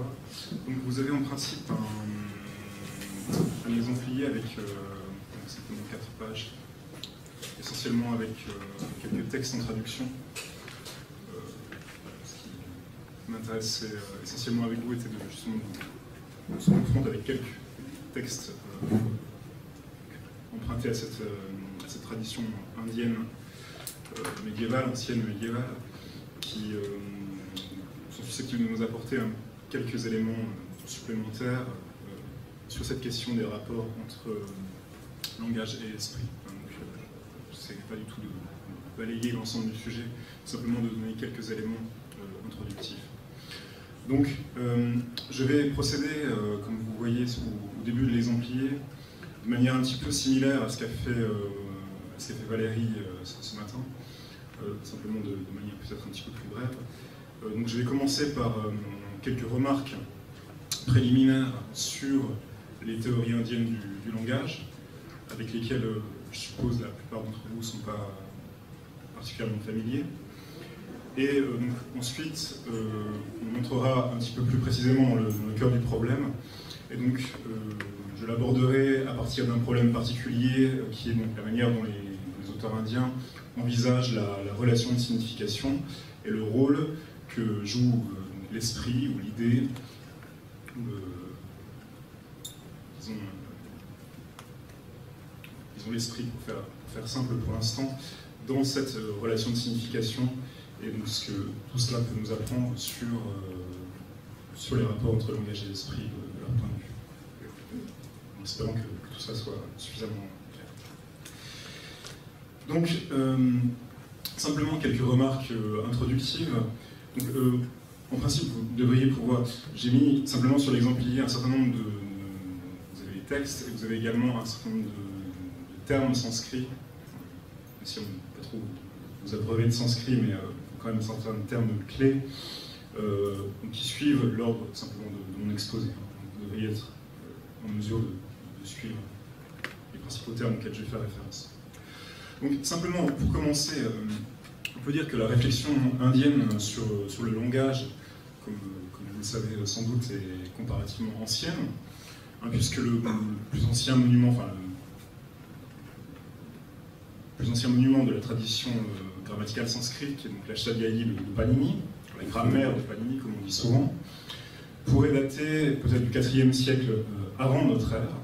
D'accord. Donc vous avez en principe un exemplier avec simplement 4 pages, essentiellement avec quelques textes en traduction. Ce qui m'intéresse essentiellement avec vous était de justement de se confronter avec quelques textes empruntés à cette tradition indienne médiévale, ancienne médiévale, qui sont susceptibles de nous apporter quelques éléments supplémentaires sur cette question des rapports entre langage et esprit. Donc, je n'essaie pas du tout de balayer l'ensemble du sujet, simplement de donner quelques éléments introductifs. Donc, je vais procéder, comme vous voyez au début de l'exemplier, de manière un petit peu similaire à ce qu'a fait Valérie ce matin, simplement de manière peut-être un petit peu plus brève. Donc je vais commencer par quelques remarques préliminaires sur les théories indiennes du langage, avec lesquelles je suppose la plupart d'entre vous ne sont pas particulièrement familiers. Et donc, ensuite, on entrera un petit peu plus précisément dans le cœur du problème. Et donc, je l'aborderai à partir d'un problème particulier, qui est donc la manière dont les auteurs indiens envisagent la relation de signification et le rôle que joue l'esprit ou l'idée, disons l'esprit, pour faire simple pour l'instant, dans cette relation de signification, et donc tout cela peut nous apprendre sur les rapports entre langage et l'esprit de leur point de vue. En espérant que tout ça soit suffisamment clair. Donc, simplement quelques remarques introductives. Donc, en principe, vous devriez pouvoir... J'ai mis simplement sur l'exemplier un certain nombre de... Vous avez les textes, et vous avez également un certain nombre de termes sanscrits. Si on ne peut pas trop vous abreuver de sanskrit, mais quand même un certain termes clés qui suivent l'ordre simplement de mon exposé. Vous devriez être en mesure de suivre les principaux termes auxquels je vais faire référence. Donc, simplement, pour commencer, on peut dire que la réflexion indienne sur le langage, comme vous le savez sans doute, est comparativement ancienne, puisque le plus ancien monument, enfin, le plus ancien monument de la tradition grammaticale sanskrit, qui est donc la Shadhyayi de Panini, la grammaire de Panini, comme on dit souvent, pourrait dater peut-être du IVe siècle avant notre ère.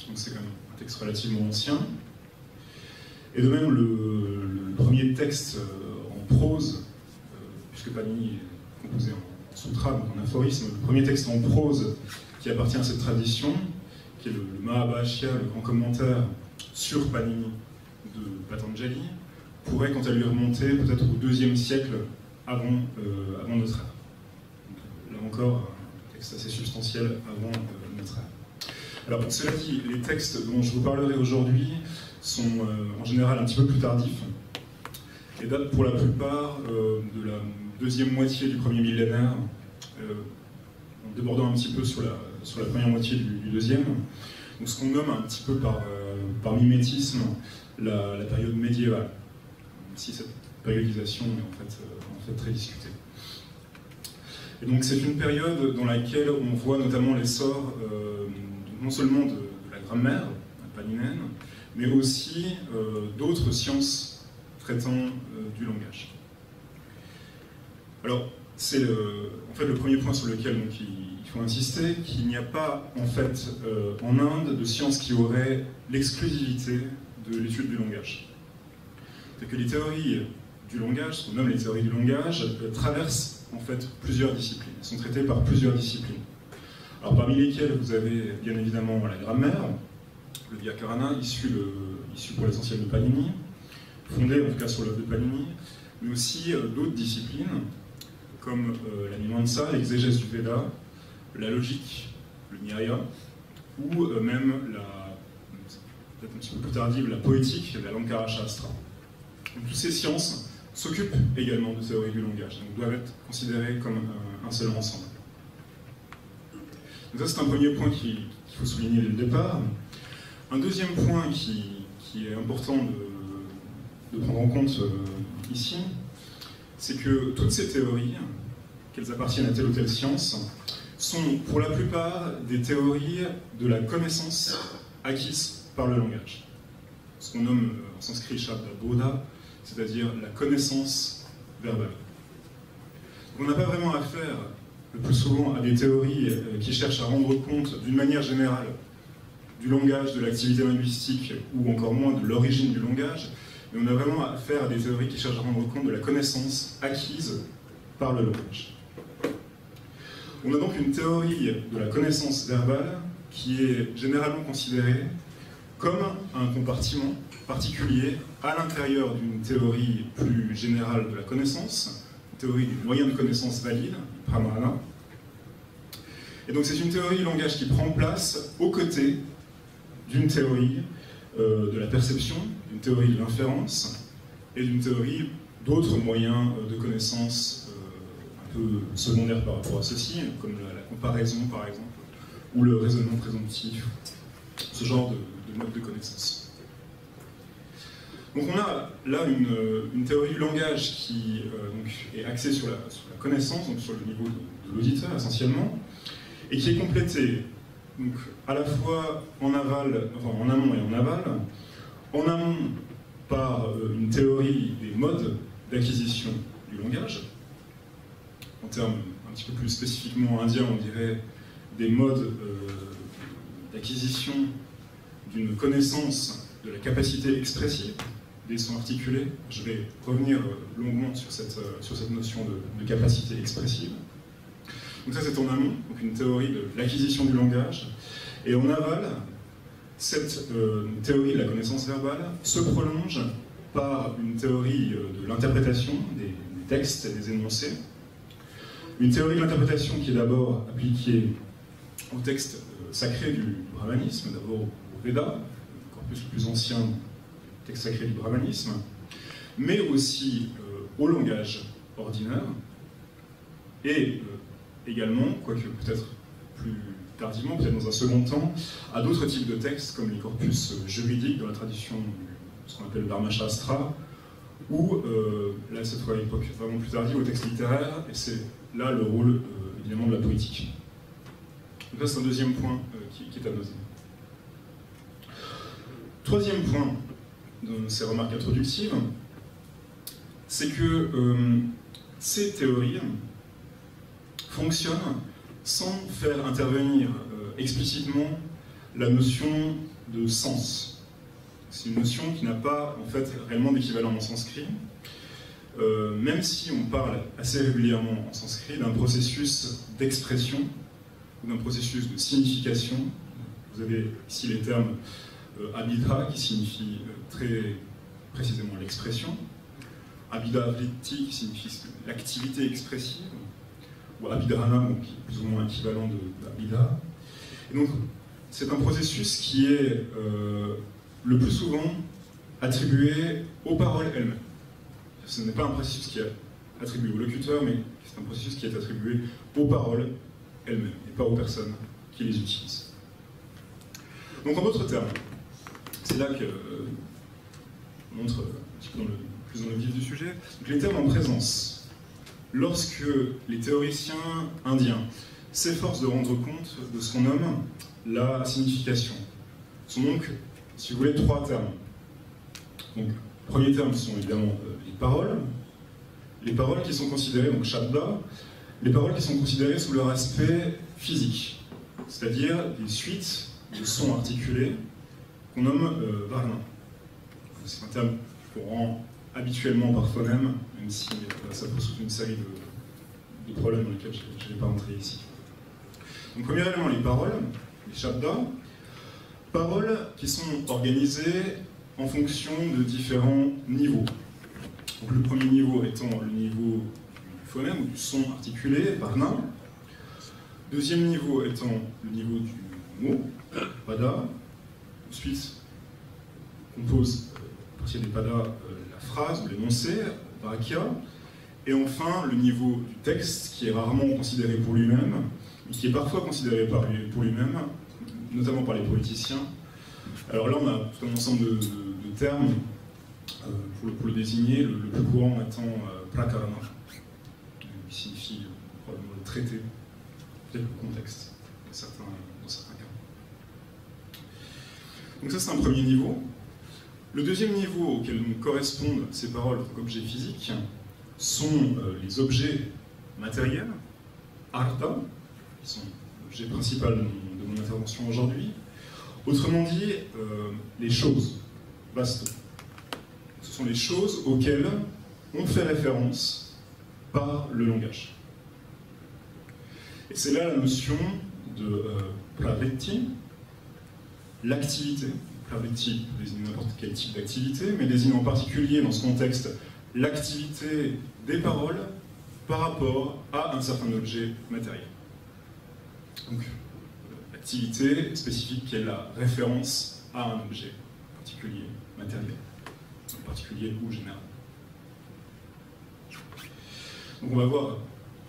Donc c'est quand même un texte relativement ancien. Et de même, le premier texte en prose, puisque Panini est composé en sutra, donc en aphorisme, le premier texte en prose qui appartient à cette tradition, qui est le Mahabhashya, le grand commentaire sur Panini de Patanjali, pourrait quant à lui remonter peut-être au IIe siècle avant notre ère. Donc, là encore, un texte assez substantiel avant notre ère. Alors, cela dit, les textes dont je vous parlerai aujourd'hui sont en général un petit peu plus tardifs et datent pour la plupart de la deuxième moitié du premier millénaire, en débordant un petit peu sur la première moitié du deuxième. Donc, ce qu'on nomme un petit peu par mimétisme la période médiévale, même si cette périodisation est en fait très discutée. Et donc c'est une période dans laquelle on voit notamment l'essor non seulement de la grammaire paninène, mais aussi d'autres sciences traitant du langage. Alors, c'est en fait le premier point sur lequel donc, il faut insister, qu'il n'y a pas en fait en Inde de sciences qui auraient l'exclusivité de l'étude du langage. C'est que les théories du langage, ce qu'on nomme les théories du langage, traversent en fait plusieurs disciplines, elles sont traitées par plusieurs disciplines. Alors parmi lesquelles vous avez bien évidemment la grammaire, le Vyakarana, issu pour l'essentiel de Panini, fondé en tout cas sur l'œuvre de Panini, mais aussi d'autres disciplines, comme la Mimamsa, l'exégèse du Veda, la logique, le Nyaya, ou même peut-être un petit peu plus tardive, la poétique, la Lankara Shastra. Donc, toutes ces sciences s'occupent également de théorie du langage, donc doivent être considérées comme un seul ensemble. Donc ça, c'est un premier point qu'il faut souligner dès le départ. Un deuxième point qui est important de prendre en compte ici, c'est que toutes ces théories, qu'elles appartiennent à telle ou telle science, sont pour la plupart des théories de la connaissance acquise par le langage. Ce qu'on nomme en sanskrit Shabda Bodha, c'est-à-dire la connaissance verbale. On n'a pas vraiment affaire, le plus souvent, à des théories qui cherchent à rendre compte d'une manière générale du langage, de l'activité linguistique, ou encore moins de l'origine du langage, mais on a vraiment affaire à des théories qui cherchent à rendre compte de la connaissance acquise par le langage. On a donc une théorie de la connaissance verbale qui est généralement considérée comme un compartiment particulier à l'intérieur d'une théorie plus générale de la connaissance, une théorie du moyen de connaissance valide, pramana. Et donc c'est une théorie du langage qui prend place aux côtés d'une théorie de la perception, d'une théorie de l'inférence et d'une théorie d'autres moyens de connaissance un peu secondaires par rapport à ceci, comme la comparaison par exemple, ou le raisonnement présomptif, ce genre de mode de connaissance. Donc on a là une théorie du langage qui donc est axée sur la connaissance, donc sur le niveau de l'auditeur essentiellement, et qui est complétée donc, à la fois en aval, enfin en amont et en aval. En amont par une théorie des modes d'acquisition du langage, en termes un petit peu plus spécifiquement indiens, on dirait des modes d'acquisition d'une connaissance de la capacité expressive des sons articulés. Je vais revenir longuement sur cette notion de capacité expressive. Donc ça c'est en amont, donc une théorie de l'acquisition du langage. Et en aval, cette théorie de la connaissance verbale se prolonge par une théorie de l'interprétation des textes et des énoncés. Une théorie de l'interprétation qui est d'abord appliquée au texte sacré du brahmanisme, d'abord au Veda, le corpus le plus ancien du texte sacré du brahmanisme, mais aussi au langage ordinaire, et également, quoique peut-être plus tardivement, peut-être dans un second temps, à d'autres types de textes, comme les corpus juridiques dans la tradition de ce qu'on appelle le Dharma Shastra, ou, là cette fois à l'époque vraiment plus tardive, au texte littéraire, et c'est là le rôle évidemment de la poétique. Donc là c'est un deuxième point qui est à noter. Troisième point de ces remarques introductives, c'est que ces théories fonctionnent sans faire intervenir explicitement la notion de sens. C'est une notion qui n'a pas en fait réellement d'équivalent en sanskrit, même si on parle assez régulièrement en sanskrit d'un processus d'expression ou d'un processus de signification. Vous avez ici les termes abhidha qui signifie très précisément l'expression, abhidha vritti qui signifie l'activité expressive, ou abhidharana, qui est plus ou moins équivalent d'abhidha. Et donc, c'est un processus qui est le plus souvent attribué aux paroles elles-mêmes. Ce n'est pas un processus qui est attribué au locuteur, mais c'est un processus qui est attribué aux paroles elles-mêmes, et pas aux personnes qui les utilisent. Donc, en d'autres termes, c'est là qu'on montre un petit peu plus dans le vif du sujet, donc les termes en présence. Lorsque les théoriciens indiens s'efforcent de rendre compte de ce qu'on nomme la signification, ce sont donc, si vous voulez, trois termes. Donc, le premier terme sont évidemment les paroles qui sont considérées, donc shabda, les paroles qui sont considérées sous leur aspect physique, c'est-à-dire des suites de sons articulés qu'on nomme varna. C'est un terme qu'on rend habituellement par phonème, même si ça pose toute une série de problèmes dans lesquels je ne vais pas rentrer ici. Donc, premier élément, les paroles, les shabdas, paroles qui sont organisées en fonction de différents niveaux. Donc, le premier niveau étant le niveau du phonème, ou du son articulé, varna. Deuxième niveau étant le niveau du mot, pada. Ensuite, on compose, à partir des padas, la phrase ou l'énoncé, vakya. Et enfin, le niveau du texte, qui est rarement considéré pour lui-même, et qui est parfois considéré pour lui-même, notamment par les poéticiens. Alors là, on a tout un ensemble de termes pour le désigner, le plus courant étant prakarana, qui signifie traiter tel contexte dans certains cas. Donc ça, c'est un premier niveau. Le deuxième niveau auquel correspondent ces paroles en tant qu'objets physiques sont les objets matériels, arta, qui sont l'objet principal de mon intervention aujourd'hui. Autrement dit, les choses, basto. Ce sont les choses auxquelles on fait référence par le langage. Et c'est là la notion de pravetti, l'activité. Pravetti désigne n'importe quel type d'activité, mais désigne en particulier dans ce contexte l'activité des paroles par rapport à un certain objet matériel. Donc, l'activité spécifique qui est la référence à un objet particulier, matériel, en particulier ou général. Donc on va voir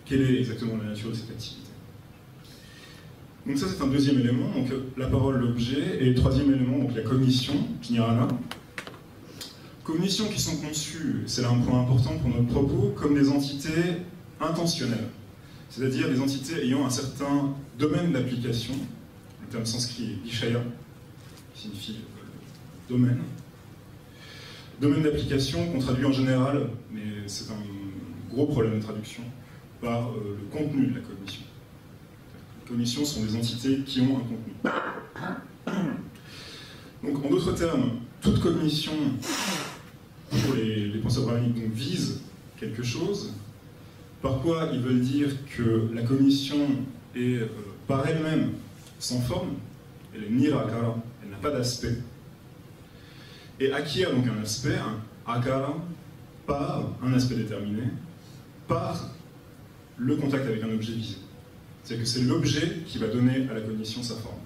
quelle est exactement la nature de cette activité. Donc ça, c'est un deuxième élément, donc la parole, l'objet, et le troisième élément, donc la cognition, jnana. Cognitions qui sont conçues, c'est là un point important pour notre propos, comme des entités intentionnelles, c'est-à-dire des entités ayant un certain domaine d'application. Le terme sanskrit est vishaya, qui signifie domaine. Domaine d'application qu'on traduit en général, mais c'est un gros problème de traduction, par le contenu de la cognition. Les cognitions sont des entités qui ont un contenu. Donc, en d'autres termes, toute cognition, pour les penseurs brahmaniques, vise quelque chose, par quoi ils veulent dire que la cognition est par elle-même sans forme, elle est nirakara, elle n'a pas d'aspect, et acquiert donc un aspect, un akara, par un aspect déterminé, par le contact avec un objet visé. C'est-à-dire que c'est l'objet qui va donner à la cognition sa forme.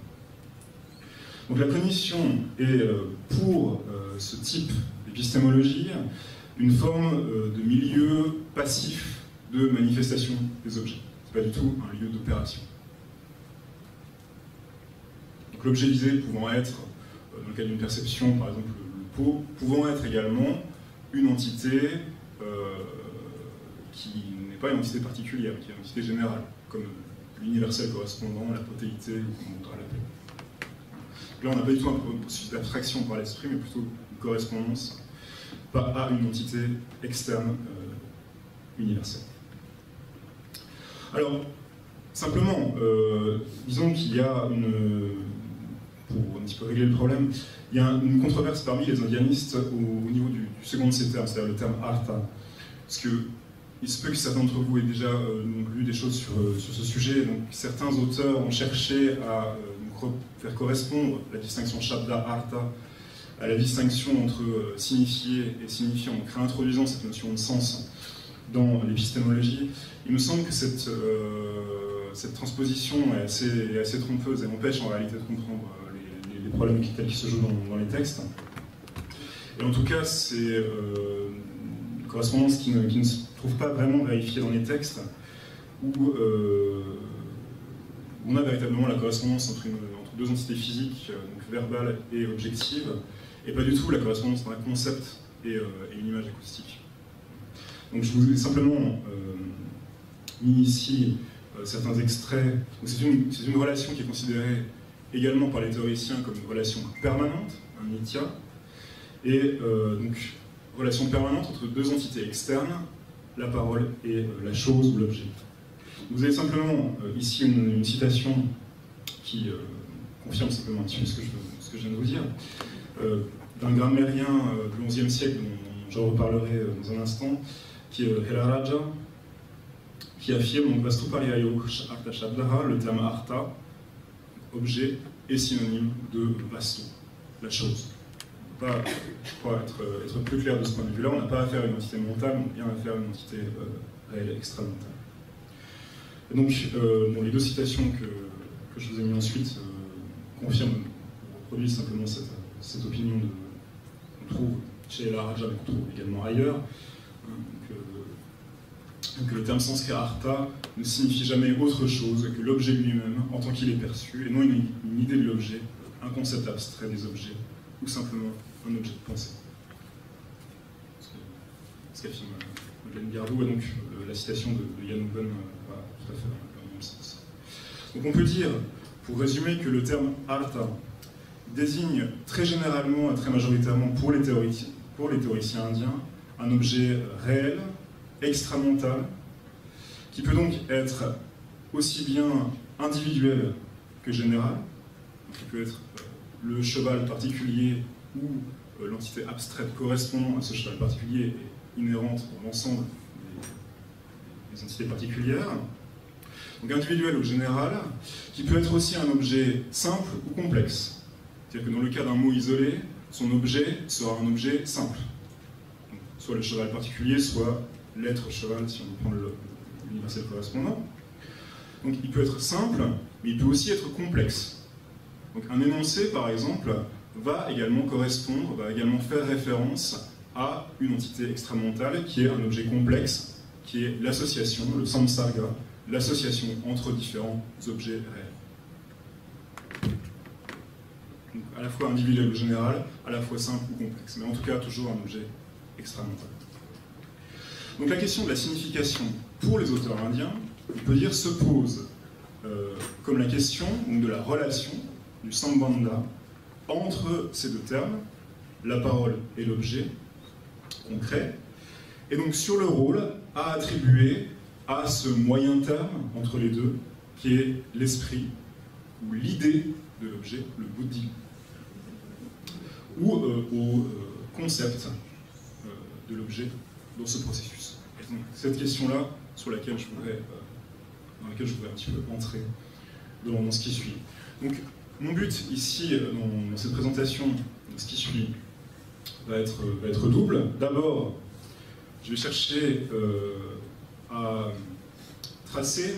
Donc la cognition est, pour ce type d'épistémologie, une forme de milieu passif de manifestation des objets. Ce n'est pas du tout un lieu d'opération. Donc l'objet visé pouvant être, dans le cas d'une perception, par exemple le pot, pouvant être également une entité qui n'est pas une entité particulière, qui est une entité générale, comme l'universel correspondant, la protéité, ou comme on voudra l'appeler. Là, on n'a pas du tout un processus d'abstraction par l'esprit, mais plutôt une correspondance à une entité externe universelle. Alors, simplement, disons qu'il y a pour un petit peu régler le problème, il y a une controverse parmi les indianistes au niveau du second de ces termes, c'est-à-dire le terme artha. Parce que il se peut que certains d'entre vous aient déjà lu des choses sur ce sujet. Donc, certains auteurs ont cherché à faire correspondre la distinction shabda-artha à la distinction entre signifier et signifiant, donc réintroduisant cette notion de sens dans l'épistémologie. Il me semble que cette transposition est assez trompeuse et empêche en réalité de comprendre les problèmes tels qu'ils se jouent dans les textes. Et en tout cas, c'est une correspondance qui ne se trouve pas vraiment vérifiée dans les textes, où on a véritablement la correspondance entre deux entités physiques, donc verbales et objectives, et pas du tout la correspondance entre un concept et une image acoustique. Donc je vous ai simplement mis ici certains extraits. C'est une relation qui est considérée également par les théoriciens comme une relation permanente, un nitya, et donc relation permanente entre deux entités externes, la parole et la chose ou l'objet. Vous avez simplement ici une citation qui confirme simplement un petit peu ce que je viens de vous dire, d'un grammairien du XIe siècle dont je reparlerai dans un instant, qui est Helaraja, qui affirme donc Vastuparyayo Artha Shabdaha, le terme Artha, objet, est synonyme de Vastu, la chose. On ne peut pas, je crois, être plus clair de ce point de vue-là. On n'a pas affaire à une entité mentale, on a bien affaire à une entité réelle, extramentale. Et donc, les deux citations que je vous ai mis ensuite confirment, reproduisent simplement cette opinion qu'on trouve chez Helaraja, mais qu'on trouve également ailleurs. Donc le terme sanskrit artha ne signifie jamais autre chose que l'objet lui-même en tant qu'il est perçu, et non une idée de l'objet, un concept abstrait des objets, ou simplement un objet de pensée. Ce qu'affirme Madeleine Gardou, et donc la citation de Yann Houben va tout à fait Donc on peut dire, pour résumer, que le terme arta désigne très généralement et très majoritairement pour les théoriciens indiens un objet réel, extramental, qui peut donc être aussi bien individuel que général. Donc il peut être le cheval particulier ou l'entité abstraite correspondant à ce cheval particulier est inhérente dans l'ensemble des entités particulières. Donc individuel ou général, qui peut être aussi un objet simple ou complexe. C'est-à-dire que dans le cas d'un mot isolé, son objet sera un objet simple. Donc, soit le cheval particulier, soit l'être cheval, si on prend l'universel correspondant. Donc il peut être simple, mais il peut aussi être complexe. Donc un énoncé, par exemple, va également correspondre, va également faire référence à une entité extramentale qui est un objet complexe, qui est l'association, le samsarga, l'association entre différents objets réels. Donc à la fois individuel ou général, à la fois simple ou complexe, mais en tout cas toujours un objet extramental. Donc la question de la signification pour les auteurs indiens, on peut dire, se pose comme la question de la relation du sambandha entre ces deux termes, la parole et l'objet concret, et donc sur le rôle à attribuer à ce moyen terme entre les deux, qui est l'esprit ou l'idée de l'objet, le buddhi, ou au concept de l'objet dans ce processus. Et donc cette question-là, dans laquelle je voudrais un petit peu entrer dans ce qui suit. Donc, mon but ici, dans cette présentation, dans ce qui suit, va être double. D'abord, je vais chercher à tracer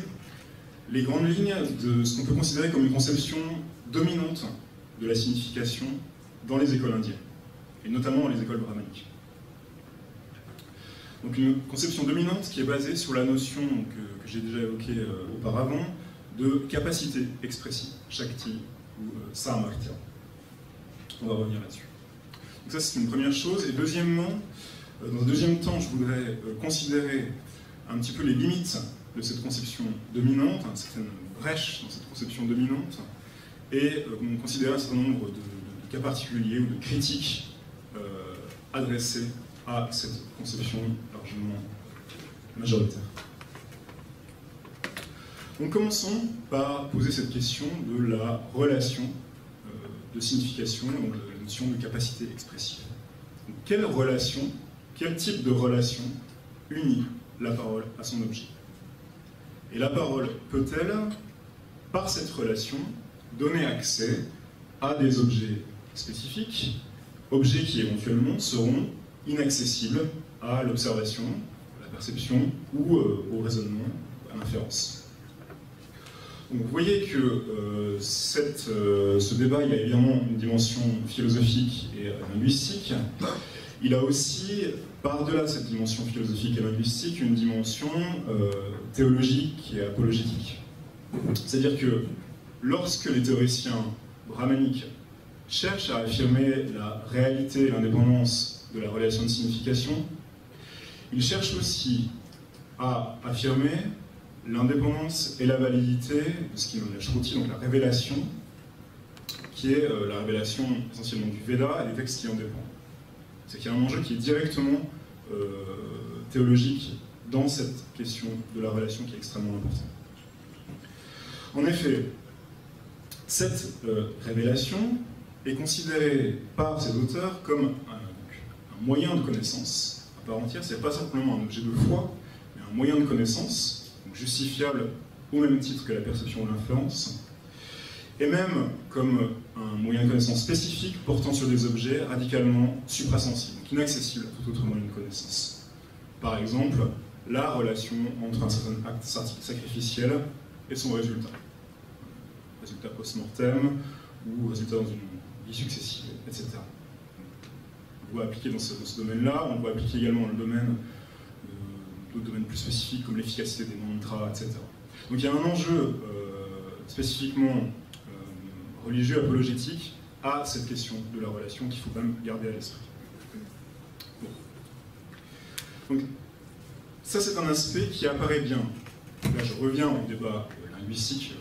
les grandes lignes de ce qu'on peut considérer comme une conception dominante de la signification dans les écoles indiennes, et notamment dans les écoles brahmaniques. Donc une conception dominante qui est basée sur la notion que j'ai déjà évoquée auparavant de capacité expressive, shakti ou samarthya. On va revenir là-dessus. Donc ça c'est une première chose. Et deuxièmement, dans un deuxième temps, je voudrais considérer un petit peu les limites de cette conception dominante, une certaine brèche dans cette conception dominante, et considérer un certain nombre de cas particuliers ou de critiques adressées à cette conception largement majoritaire. Donc commençons par poser cette question de la relation de signification, donc la notion de capacité expressive. Donc, quelle relation, quel type de relation unit la parole à son objet? Et la parole peut-elle, par cette relation, donner accès à des objets spécifiques, objets qui éventuellement seront inaccessibles à l'observation, à la perception ou au raisonnement, à l'inférence. Donc vous voyez que ce débat, il a évidemment une dimension philosophique et linguistique. Il a aussi, par-delà cette dimension philosophique et linguistique, une dimension théologique et apologétique. C'est-à-dire que lorsque les théoriciens brahmaniques cherchent à affirmer la réalité et l'indépendance de la relation de signification, ils cherchent aussi à affirmer l'indépendance et la validité de ce qui est la shruti, donc la révélation, qui est la révélation essentiellement du Veda et des textes qui en dépendent. C'est qu'il y a un enjeu qui est directement théologique dans cette question de la relation qui est extrêmement importante. En effet, cette révélation est considérée par ces auteurs comme un moyen de connaissance à part entière. Ce n'est pas simplement un objet de foi, mais un moyen de connaissance, donc justifiable au même titre que la perception ou l'inférence, et même comme un moyen de connaissance spécifique portant sur des objets radicalement suprasensibles, donc inaccessibles à tout autre moyen de connaissance. Par exemple, la relation entre un certain acte sacrificiel et son résultat. Résultat post-mortem ou résultat dans une vie successive, etc. On voit appliquer dans ce domaine-là, on voit appliquer également dans le domaine d'autres domaines plus spécifiques comme l'efficacité des mantras, etc. Donc il y a un enjeu spécifiquement religieux, apologétique, à cette question de la relation qu'il faut quand même garder à l'esprit. Bon. Donc ça c'est un aspect qui apparaît bien. Là je reviens au débat linguistique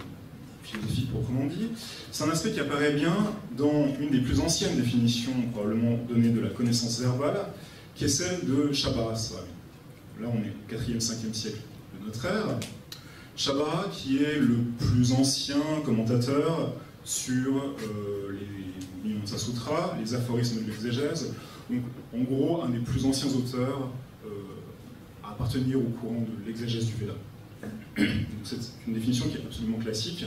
philosophique proprement dit. C'est un aspect qui apparaît bien dans une des plus anciennes définitions probablement données de la connaissance verbale, qui est celle de Shabara-Swarami. Là, on est au 4e, 5e siècle de notre ère. Shabara, qui est le plus ancien commentateur sur les Mimamsa Sutras, les aphorismes de l'exégèse, donc en gros un des plus anciens auteurs à appartenir au courant de l'exégèse du Veda. C'est une définition qui est absolument classique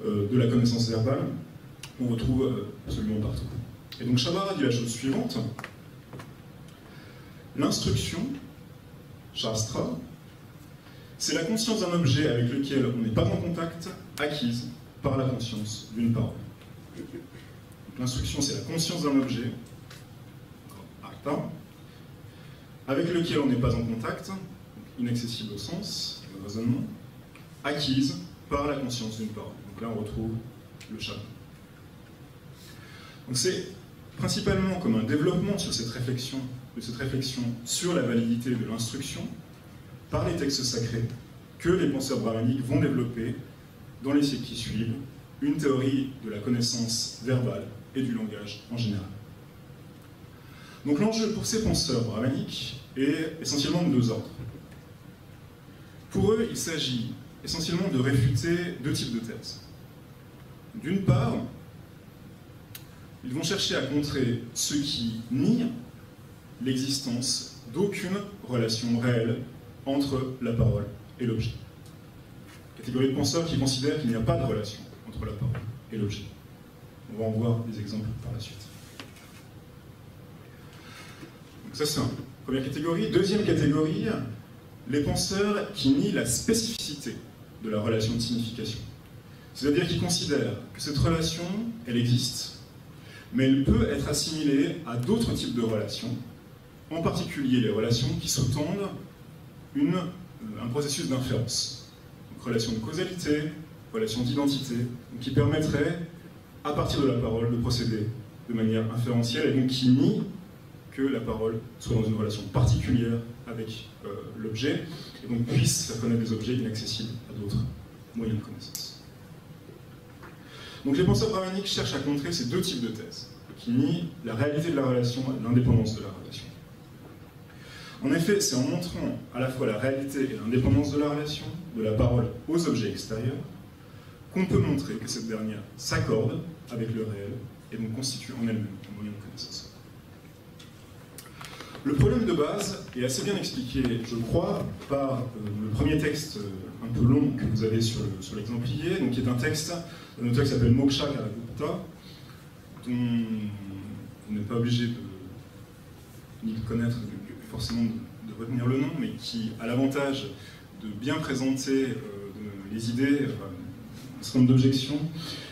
de la connaissance verbale, qu'on retrouve absolument partout. Et donc Shabara dit la chose suivante: l'instruction, Shastra, c'est la conscience d'un objet avec lequel on n'est pas en contact, acquise par la conscience d'une parole. L'instruction, c'est la conscience d'un objet, acta, avec lequel on n'est pas en contact, inaccessible au sens, au raisonnement, acquise par la conscience d'une parole. Donc là, on retrouve le Shabara. Donc c'est principalement comme un développement sur cette réflexion sur la validité de l'instruction par les textes sacrés que les penseurs brahmaniques vont développer dans les siècles qui suivent une théorie de la connaissance verbale et du langage en général. Donc l'enjeu pour ces penseurs brahmaniques est essentiellement de deux ordres. Pour eux, il s'agit essentiellement de réfuter deux types de thèses. D'une part, ils vont chercher à contrer ceux qui nient l'existence d'aucune relation réelle entre la parole et l'objet. Catégorie de penseurs qui considèrent qu'il n'y a pas de relation entre la parole et l'objet. On va en voir des exemples par la suite. Donc ça c'est une première catégorie. Deuxième catégorie, les penseurs qui nient la spécificité de la relation de signification. C'est-à-dire qu'ils considèrent que cette relation, elle existe, mais elle peut être assimilée à d'autres types de relations, en particulier les relations qui sous-tendent un processus d'inférence. Donc relation de causalité, relation d'identité, qui permettrait, à partir de la parole, de procéder de manière inférentielle, et donc qui nie que la parole soit dans une relation particulière avec l'objet, et donc puisse faire connaître des objets inaccessibles à d'autres moyens de connaissance. Donc les penseurs brahmaniques cherchent à contrer ces deux types de thèses, qui nient la réalité de la relation et l'indépendance de la relation. En effet, c'est en montrant à la fois la réalité et l'indépendance de la relation, de la parole aux objets extérieurs, qu'on peut montrer que cette dernière s'accorde avec le réel et donc constitue en elle-même un moyen de connaissance. Le problème de base est assez bien expliqué, je crois, par le premier texte un peu long que vous avez sur l'exemplier, donc qui est un texte d'un auteur qui s'appelle Moksha Karagupta, dont vous n'êtes pas obligé ni de connaître, forcément de retenir le nom, mais qui a l'avantage de bien présenter les idées, un certain nombre d'objections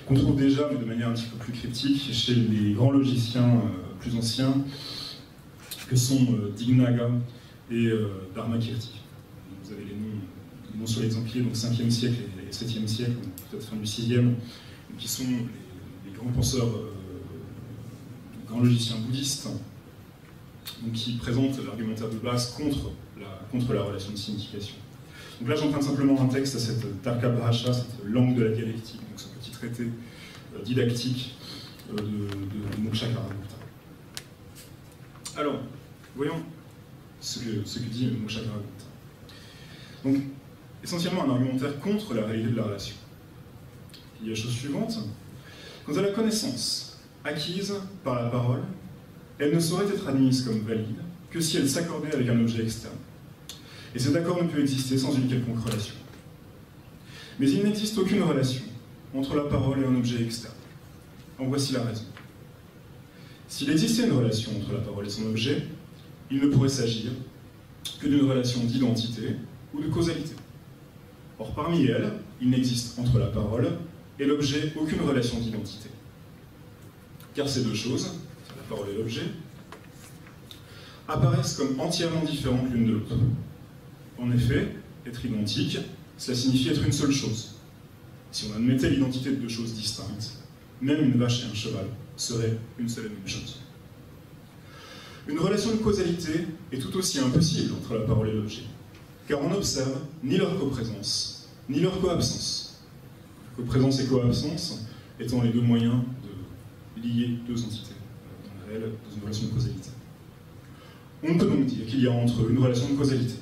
qu'on trouve déjà, mais de manière un petit peu plus cryptique, chez les grands logiciens plus anciens, que sont Dignaga et Dharmakirti. Vous avez les noms sur l'exemplier, donc 5e siècle et 7e siècle, peut-être fin du 6e, qui sont les grands penseurs, grands logiciens bouddhistes, donc qui présentent l'argumentaire de base contre la relation de signification. Donc là, j'emprunte simplement un texte à cette Tarka Bhasha, cette langue de la dialectique, donc ce petit traité didactique de Moksha Karagupta. Alors, voyons ce que dit Moksha Karagupta. Donc, essentiellement un argumentaire contre la réalité de la relation. Il y a la chose suivante. Quant à la connaissance acquise par la parole, elle ne saurait être admise comme valide que si elle s'accordait avec un objet externe. Et cet accord ne peut exister sans une quelconque relation. Mais il n'existe aucune relation entre la parole et un objet externe. En voici la raison. S'il existait une relation entre la parole et son objet, il ne pourrait s'agir que d'une relation d'identité ou de causalité. Or, parmi elles, il n'existe entre la parole et l'objet aucune relation d'identité. Car ces deux choses, la parole et l'objet, apparaissent comme entièrement différentes l'une de l'autre. En effet, être identique, cela signifie être une seule chose. Si on admettait l'identité de deux choses distinctes, même une vache et un cheval seraient une seule et même chose. Une relation de causalité est tout aussi impossible entre la parole et l'objet, car on n'observe ni leur coprésence, ni leur coabsence. coprésence et coabsence étant les deux moyens de lier deux entités dans le réel, dans une relation de causalité. On peut donc dire qu'il y a entre eux une relation de causalité.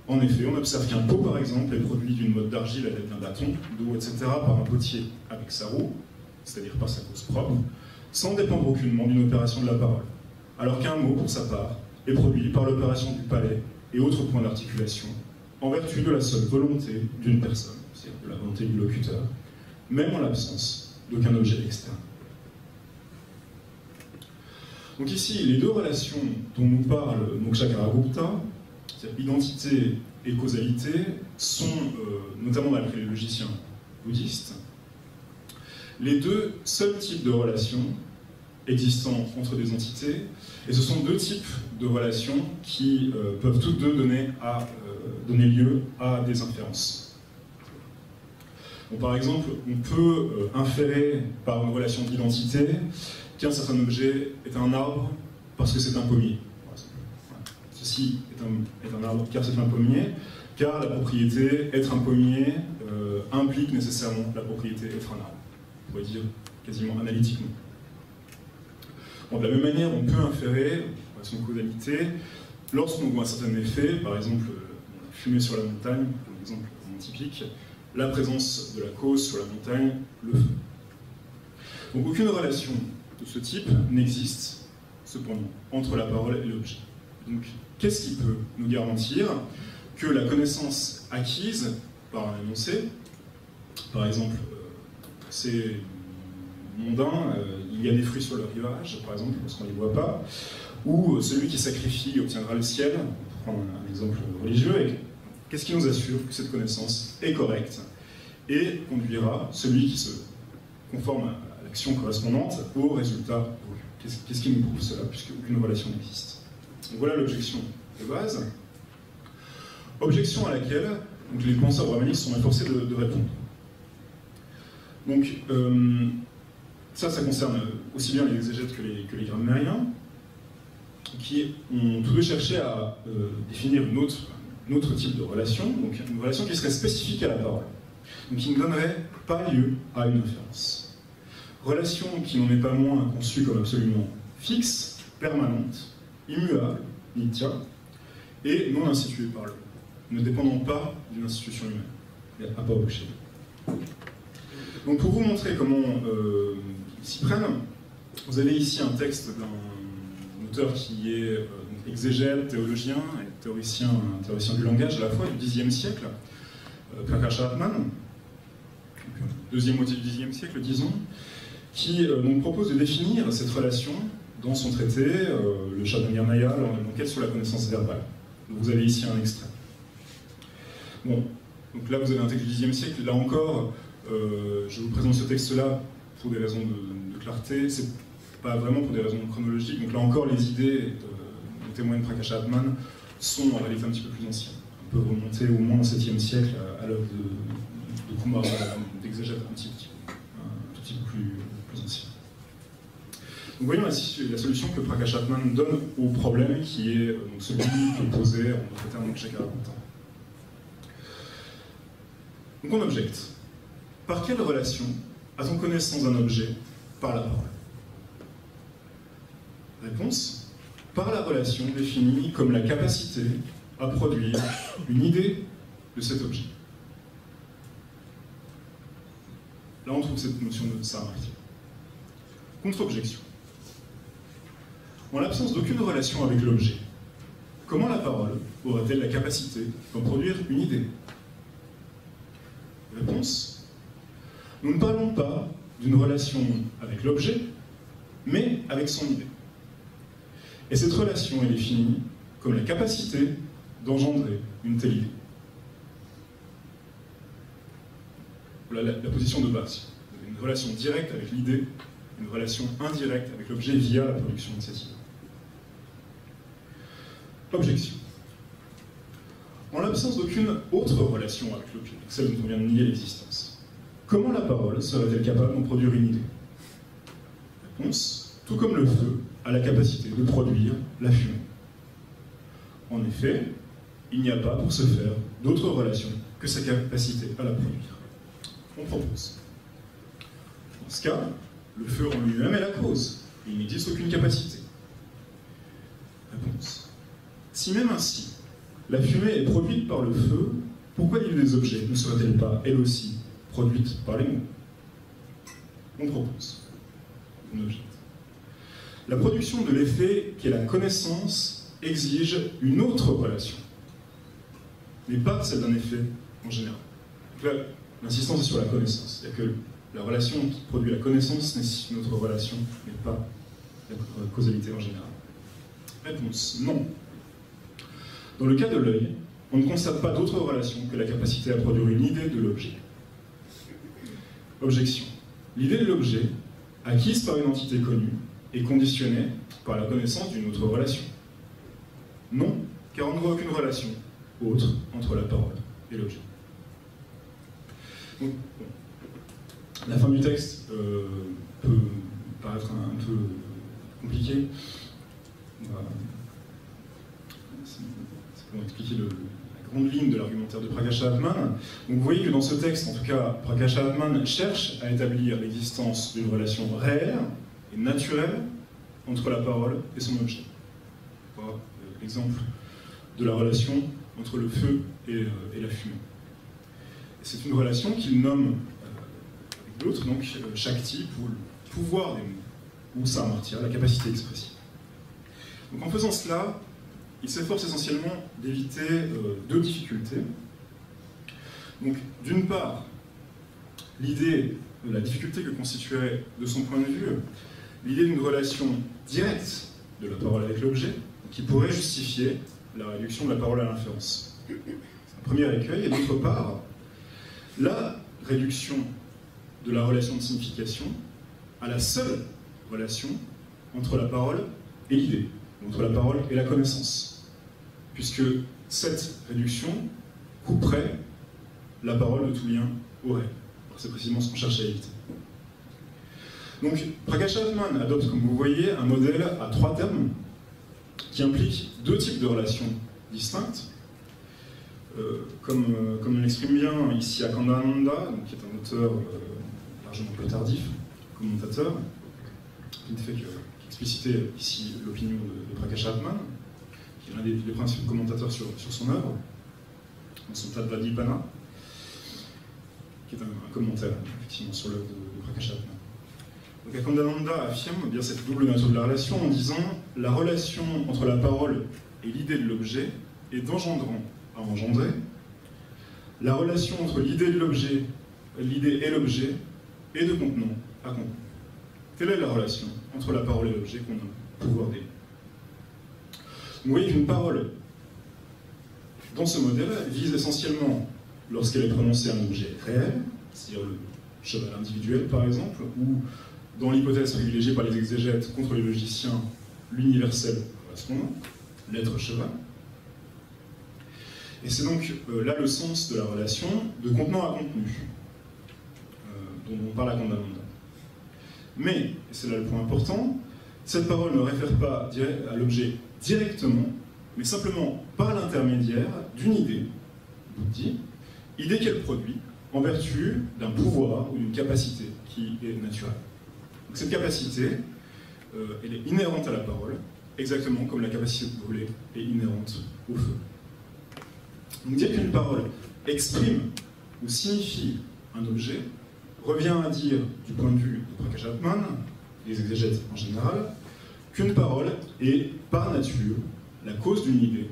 En effet, on observe qu'un pot, par exemple, est produit d'une motte d'argile avec un bâton, d'eau, etc., par un potier avec sa roue, c'est-à-dire par sa cause propre, sans dépendre aucunement d'une opération de la parole. Alors qu'un mot, pour sa part, est produit par l'opération du palais et autres points d'articulation, en vertu de la seule volonté d'une personne, c'est-à-dire de la volonté du locuteur, même en l'absence d'aucun objet externe. Donc ici, les deux relations dont nous parle Moksha-Karagupta, c'est-à-dire identité et causalité, sont, notamment d'après les logiciens bouddhistes, les deux seuls types de relations existant entre des entités, et ce sont deux types de relations qui peuvent toutes deux donner lieu à des inférences. Donc, par exemple, on peut inférer par une relation d'identité qu'un certain objet est un arbre parce que c'est un pommier. Ceci est un arbre car c'est un pommier, car la propriété être un pommier implique nécessairement la propriété être un arbre. On pourrait dire quasiment analytiquement. Bon, de la même manière, on peut inférer son causalité lorsqu'on voit un certain effet, par exemple fumer sur la montagne, comme exemple typique, la présence de la cause sur la montagne, le feu. Donc aucune relation de ce type n'existe, cependant, entre la parole et l'objet. Donc qu'est-ce qui peut nous garantir que la connaissance acquise par un énoncé, par exemple, c'est mondain, il y a des fruits sur le rivage, par exemple, parce qu'on ne les voit pas, ou celui qui sacrifie obtiendra le ciel, pour prendre un exemple religieux, et qu'est-ce qui nous assure que cette connaissance est correcte et conduira celui qui se conforme à l'action correspondante au résultat voulu. Qu'est-ce qui nous prouve cela, puisque aucune relation n'existe. Donc voilà l'objection de base, objection à laquelle donc, les penseurs brahmaniques sont efforcés de répondre. Donc, ça concerne aussi bien les exégètes que les grammairiens, qui ont tous deux cherché à définir un autre type de relation, donc une relation qui serait spécifique à la parole, donc qui ne donnerait pas lieu à une inférence. Relation qui n'en est pas moins conçue comme absolument fixe, permanente, immuable, nitya, et non instituée par l'homme, ne dépendant pas d'une institution humaine, à pas objet. Donc pour vous montrer comment s'y prennent, vous avez ici un texte d'un auteur qui est exégète, théologien et théoricien du langage à la fois du Xe siècle, Prakasha Atman, deuxième moitié du Xe siècle, disons, qui donc propose de définir cette relation dans son traité, le Chattanirnaya, l'enquête sur la connaissance verbale. Donc vous avez ici un extrait. Bon, donc là vous avez un texte du Xe siècle, là encore, je vous présente ce texte-là pour des raisons de clarté, c'est pas vraiment pour des raisons chronologiques, donc là encore les idées du témoin de Prakasha Atman sont en réalité un petit peu plus anciennes. On peut remonter au moins au 7e siècle à l'œuvre de Kumara, d'exégète un tout petit peu plus ancien. Donc voyons la solution que Prakasha Atman donne au problème qui est donc celui qui est posé en d'autres termes Moksha-Karagupta. Donc on objecte. Par quelle relation a-t-on connaissance d'un objet par la parole? Réponse: par la relation définie comme la capacité à produire une idée de cet objet. Là, on trouve cette notion de samarthya. Contre-objection. En l'absence d'aucune relation avec l'objet, comment la parole aurait-elle la capacité d'en produire une idée? Réponse: nous ne parlons pas d'une relation avec l'objet, mais avec son idée. Et cette relation est définie comme la capacité d'engendrer une telle idée. Voilà la position de base. Une relation directe avec l'idée, une relation indirecte avec l'objet via la production de cette idée. Objection. En l'absence d'aucune autre relation avec l'objet, celle dont on vient de nier l'existence, comment la parole serait-elle capable d'en produire une idée? Réponse: tout comme le feu a la capacité de produire la fumée. En effet, il n'y a pas pour ce faire d'autre relation que sa capacité à la produire. On propose. Dans ce cas, le feu en lui-même est la cause. Il n'existe aucune capacité. Réponse. Si même ainsi, la fumée est produite par le feu, pourquoi l'île des objets ne serait-elle pas, elle aussi, produite par les mots? On propose. On objecte. La production de l'effet qu'est la connaissance exige une autre relation, mais pas celle d'un effet en général. Donc là, l'insistance est sur la connaissance. C'est-à-dire que la relation qui produit la connaissance nécessite une autre relation, mais pas la causalité en général. Réponse, non. Dans le cas de l'œil, on ne constate pas d'autre relation que la capacité à produire une idée de l'objet. Objection. L'idée de l'objet, acquise par une entité connue, est conditionnée par la connaissance d'une autre relation. Non, car on ne voit aucune relation autre entre la parole et l'objet. Bon. La fin du texte peut paraître un peu compliquée. C'est pour expliquer la grande ligne de l'argumentaire de Prakash-Hartmann. Donc vous voyez que dans ce texte, en tout cas, Prakash-Hartmann cherche à établir l'existence d'une relation réelle et naturelle entre la parole et son objet. Voilà l'exemple de la relation entre le feu et la fumée. C'est une relation qu'il nomme avec d'autres, donc Shakti pour le pouvoir des mots, ou Samarthya, la capacité expressive. Donc en faisant cela, il s'efforce essentiellement d'éviter deux difficultés. Donc d'une part, l'idée de la difficulté que constituerait, de son point de vue, l'idée d'une relation directe de la parole avec l'objet, qui pourrait justifier la réduction de la parole à l'inférence. C'est un premier écueil, et d'autre part, la réduction de la relation de signification à la seule relation entre la parole et l'idée, entre la parole et la connaissance, puisque cette réduction couperait la parole de tout lien au réel. C'est précisément ce qu'on cherche à éviter. Donc, Prakash-Hartmann adopte, comme vous voyez, un modèle à trois termes qui implique deux types de relations distinctes, comme l'exprime bien ici Akhandananda, qui est un auteur largement plus tardif, commentateur, qui ne fait qu'expliciter ici l'opinion de Prakash-Hartmann, qui est l'un des principaux commentateurs sur son œuvre, dans son Tattvadipana, qui est un commentaire effectivement sur l'œuvre de Prakash-Hartmann. Donc Akhandananda affirme bien cette double nature de la relation en disant « La relation entre la parole et l'idée de l'objet est d'engendrant à engendrer. La relation entre l'idée de l'objet, l'idée et l'objet est de contenant à contenant. » Telle est la relation entre la parole et l'objet qu'on a pouvoir d'aimer. Vous voyez qu'une parole, dans ce modèle, vise essentiellement, lorsqu'elle est prononcée un objet réel, c'est-à-dire le cheval individuel par exemple, ou dans l'hypothèse privilégiée par les exégètes contre les logiciens, l'universel correspondant, l'être cheval. Et c'est donc là le sens de la relation de contenant à contenu, dont on parle à Akhandananda. Mais, et c'est là le point important, cette parole ne réfère pas à l'objet directement, mais simplement par l'intermédiaire d'une idée, buddhi, idée qu'elle produit en vertu d'un pouvoir ou d'une capacité qui est naturelle. Donc cette capacité, elle est inhérente à la parole, exactement comme la capacité de brûler est inhérente au feu. Donc dire qu'une parole exprime ou signifie un objet revient à dire, du point de vue de Prakash-Hartmann, des exégètes en général, qu'une parole est par nature la cause d'une idée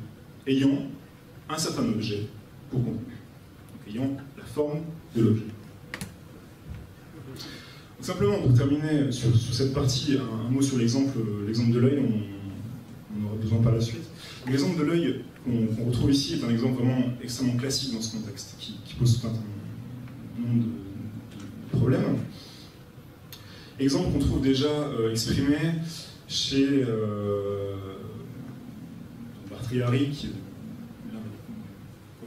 ayant un certain objet pour contenu, donc ayant la forme de l'objet. Simplement, pour terminer sur cette partie, un mot sur l'exemple de l'œil, on aura besoin par la suite. L'exemple de l'œil qu'on retrouve ici est un exemple vraiment extrêmement classique dans ce contexte, qui pose tout un nombre de problèmes. Exemple qu'on trouve déjà exprimé chez Bhartrihari, qui est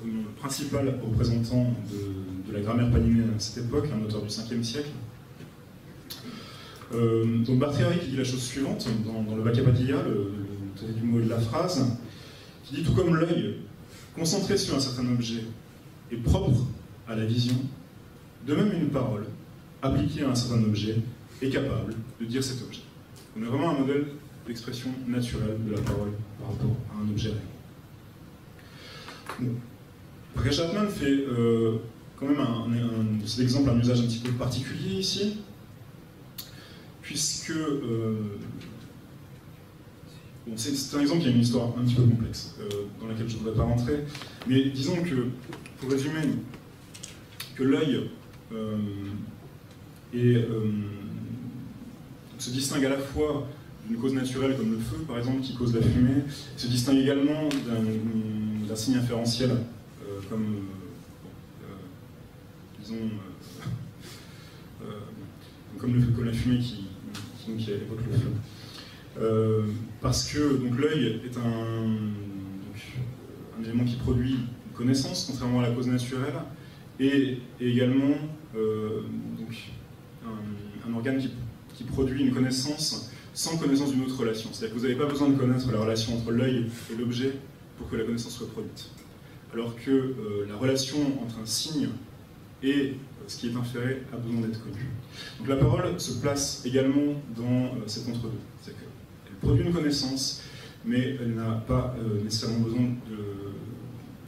le principal représentant de la grammaire paniméenne à cette époque, un auteur du 5e siècle. Donc Bhartrihari qui dit la chose suivante dans le Vakkapadiyya, le traité du mot et de la phrase, qui dit tout comme l'œil concentré sur un certain objet est propre à la vision, De même, une parole, appliquée à un certain objet, est capable de dire cet objet. On a vraiment un modèle d'expression naturelle de la parole par rapport à un objet réel. Ray Chapman fait quand même de cet exemple un usage un petit peu particulier ici, puisque bon, c'est un exemple qui a une histoire un petit peu complexe, dans laquelle je ne voudrais pas rentrer, mais disons que, pour résumer, que l'œil se distingue à la fois d'une cause naturelle comme le feu, par exemple, qui cause la fumée, se distingue également d'un signe inférentiel, comme, disons, comme la fumée qui évoque le feu. Parce que l'œil est un élément qui produit une connaissance, contrairement à la cause naturelle, et également un organe qui produit une connaissance sans connaissance d'une autre relation. C'est-à-dire que vous n'avez pas besoin de connaître la relation entre l'œil et l'objet pour que la connaissance soit produite. Alors que la relation entre un signe et ce qui est inféré a besoin d'être connue. Donc la parole se place également dans cet entre-deux. C'est-à-dire qu'elle produit une connaissance, mais elle n'a pas nécessairement besoin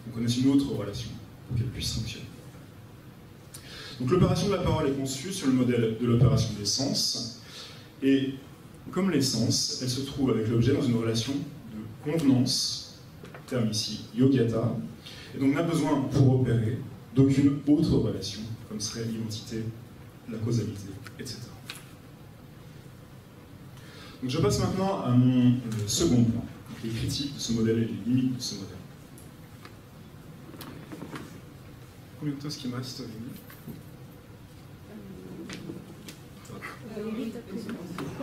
qu'on connaisse une autre relation pour qu'elle puisse fonctionner. Donc l'opération de la parole est conçue sur le modèle de l'opération des sens, et comme les sens, elle se trouve avec l'objet dans une relation de convenance, terme ici yogyata, et donc n'a besoin pour opérer d'aucune autre relation, comme serait l'identité, la causalité, etc. Donc je passe maintenant à mon second point, les critiques de ce modèle et les limites de ce modèle. Combien de temps est-ce qu'il me reste,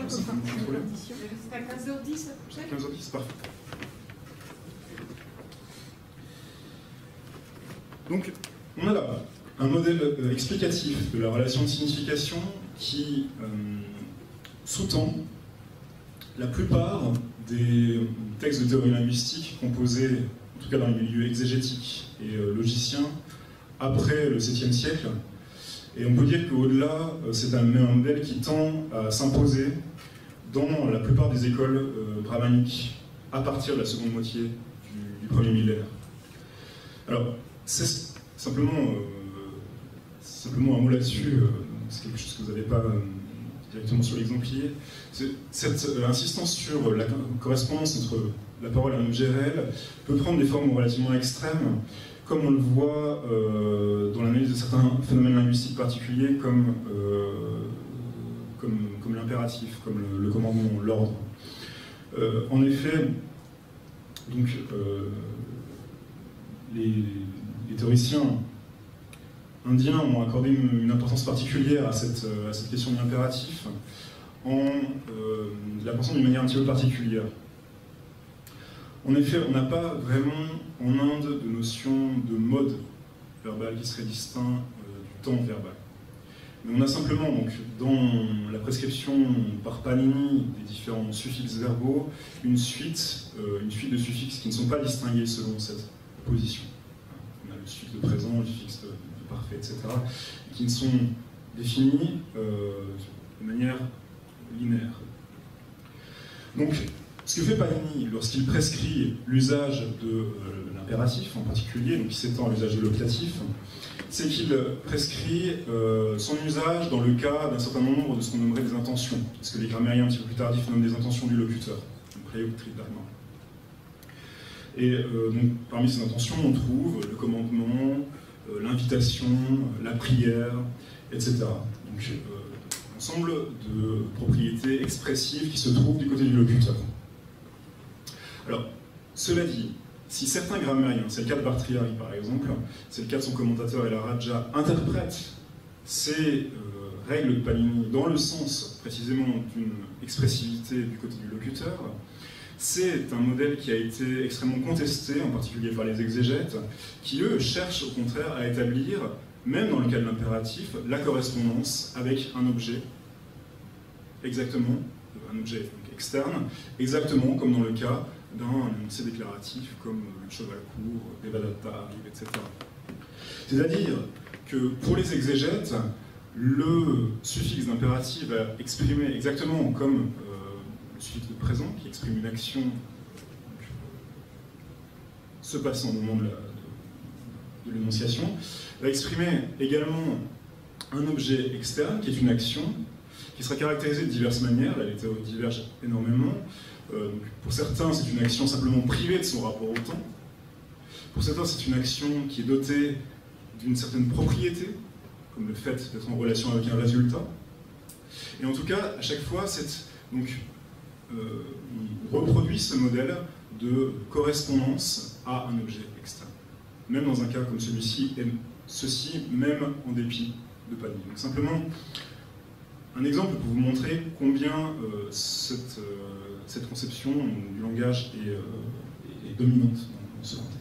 c'est à 15h10 la prochaine. 15h10, parfait. Donc, on a là un modèle explicatif de la relation de signification qui sous-tend la plupart des textes de théorie linguistique composés, en tout cas dans les milieux exégétiques et logiciens, après le 7e siècle. Et on peut dire qu'au-delà, c'est un modèle qui tend à s'imposer dans la plupart des écoles brahmaniques à partir de la seconde moitié du premier millénaire. Alors, c'est simplement un mot là-dessus, c'est quelque chose que vous n'avez pas directement sur l'exemplier. Cette insistance sur la correspondance entre la parole et un objet réel peut prendre des formes relativement extrêmes, comme on le voit dans l'analyse de certains phénomènes linguistiques particuliers, comme l'impératif, comme le commandement, l'ordre. En effet, donc, les théoriciens indiens ont accordé une importance particulière à cette question de l'impératif, en la pensant d'une manière un petit peu particulière. En effet, on n'a pas vraiment en Inde de notion de mode verbal qui serait distinct du temps verbal. Mais on a simplement, donc, dans la prescription par Panini des différents suffixes verbaux, une suite de suffixes qui ne sont pas distingués selon cette position. On a le suffixe de présent, le suffixe de parfait, etc., qui ne sont définis de manière linéaire. Donc, ce que fait Panini lorsqu'il prescrit l'usage de l'impératif en particulier, donc qui s'étend à l'usage de l'optatif, c'est qu'il prescrit son usage dans le cas d'un certain nombre de ce qu'on nommerait des intentions, ce que les grammairiens un petit peu plus tardifs nomment des intentions du locuteur, donc prayuktri dharma. Et donc, parmi ces intentions, on trouve le commandement, l'invitation, la prière, etc. Donc, ensemble de propriétés expressives qui se trouvent du côté du locuteur. Alors, cela dit, si certains grammairiens, c'est le cas de Bhartrihari par exemple, c'est le cas de son commentateur El Raja, interprètent ces règles de Panini dans le sens précisément d'une expressivité du côté du locuteur, c'est un modèle qui a été extrêmement contesté, en particulier par les exégètes, qui eux cherchent au contraire à établir, même dans le cas de l'impératif, la correspondance avec un objet, exactement, un objet donc externe, exactement comme dans le cas d'un énoncé déclaratif comme le cheval court, Devadatta arrive, etc. C'est-à-dire que pour les exégètes, le suffixe d'impératif va exprimer exactement comme le suffixe de présent, qui exprime une action se passant au moment de l'énonciation, va exprimer également un objet externe, qui est une action, qui sera caractérisée de diverses manières. Là, les théories divergent énormément. Donc, pour certains, c'est une action simplement privée de son rapport au temps. Pour certains, c'est une action qui est dotée d'une certaine propriété, comme le fait d'être en relation avec un résultat. Et en tout cas, à chaque fois, on reproduit ce modèle de correspondance à un objet externe. Même dans un cas comme celui-ci, et ceci même en dépit de Panini. Donc simplement, un exemple pour vous montrer combien cette conception du langage est dominante dans ce contexte.